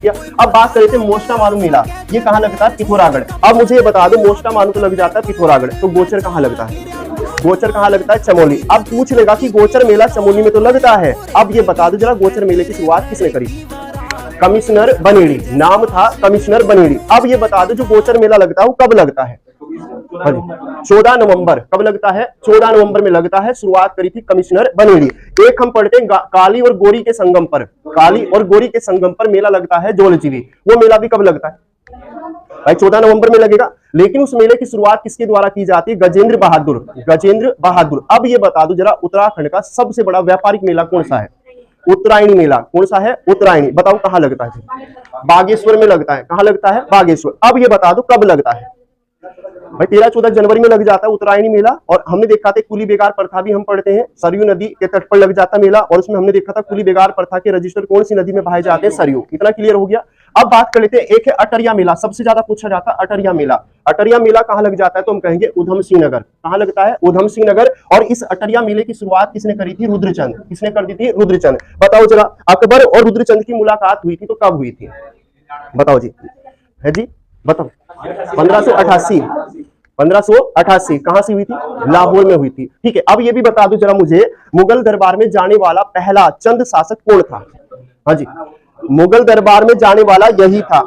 अब बात करते हैं मोस्टा मानू मेला, ये कहाँ लगता है? पिथौरागढ़। अब मुझे ये बता दो, मोस्टा मानू तो लग जाता है पिथौरागढ़, तो गोचर कहाँ लगता है? गोचर कहाँ लगता है? चमोली। अब पूछ लेगा कि गोचर मेला चमोली में तो लगता है, अब ये बता दो जरा गोचर मेले की शुरुआत किसने करी? कमिश्नर बनेड़ी, नाम था कमिश्नर बनेड़ी। अब ये बता दो जो गोचर मेला लगता है वो कब लगता है? 14 नवंबर। कब लगता है? 14 नवंबर में लगता है। शुरुआत करी थी कमिश्नर बनेड़ी। एक हम पढ़ते हैं काली और गोरी के संगम पर, काली और गोरी के संगम पर मेला लगता है जोलजीबी। वो मेला भी कब लगता है भाई? 14 नवंबर में लगेगा। लेकिन उस मेले की शुरुआत किसके द्वारा की जाती है? गजेंद्र बहादुर, गजेंद्र बहादुर। अब ये बता दो जरा उत्तराखंड का सबसे बड़ा व्यापारिक मेला कौन सा है? उत्तरायणी मेला। कौन सा है? उत्तरायणी। बताओ कहाँ लगता है? बागेश्वर में लगता है। कहाँ लगता है? बागेश्वर। अब ये बता दो कब लगता है भाई? 13-14 जनवरी में लग जाता है उत्तरायणी मेला। और हमने देखा था कुली बेगार प्रथा भी हम पढ़ते हैं, सरयू नदी के तट पर लग जाता मेला, और उसमें हमने देखा था कुली बेगार प्रथा के रजिस्टर कौन सी नदी में बहाए जाते हैं? सरयू। इतना क्लियर हो गया। अब बात कर लेते हैं, एक है अटरिया मेला, सबसे ज्यादा पूछा जाता है अटरिया मेला। अटरिया मेला कहाँ लग जाता है? तो हम कहेंगे उधम सिंह नगर। कहाँ लगता है? उधम सिंह नगर। और इस अटरिया मेले की शुरुआत किसने करी थी? रुद्रचंद। किसने कर दी थी? रुद्रचंद। बताओ जरा, अकबर और रुद्रचंद की मुलाकात हुई थी तो कब हुई थी? बताओ जी, है जी, बताओ। 1588। 1588 कहां से हुई थी? लाहौर में हुई थी। ठीक है। अब ये भी बता दो जरा मुझे, मुगल दरबार में जाने वाला पहला चंद शासक कौन था? हाँ जी, मुगल दरबार में जाने वाला यही था,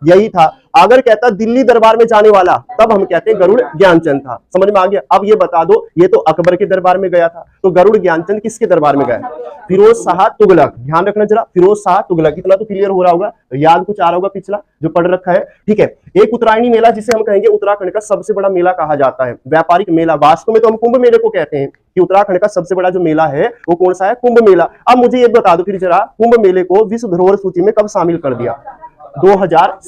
यही था। अगर कहता दिल्ली दरबार में जाने वाला, तब हम कहते हैं गरुड़ ज्ञानचंद था। समझ में आ गया? अब ये बता दो, ये तो अकबर के दरबार में गया था, तो गरुड़ ज्ञानचंद किसके दरबार में गया? फिरोज शाह तुगलक। ध्यान रखना जरा, फिरोज शाह तुगलक। इतना तो क्लियर हो रहा होगा, याद कुछ आ रहा होगा पिछला जो पढ़ रखा है। ठीक है। एक उत्तरायणी मेला जिसे हम कहेंगे उत्तराखंड का सबसे बड़ा मेला कहा जाता है, व्यापारिक मेला। वास्तव में तो हम कुंभ मेले को कहते हैं कि उत्तराखंड का सबसे बड़ा जो मेला है वो कौन सा है? कुंभ मेला। अब मुझे ये बता दो फिर जरा, कुंभ मेले को विश्व धरोहर सूची में कब शामिल कर दिया? 2007।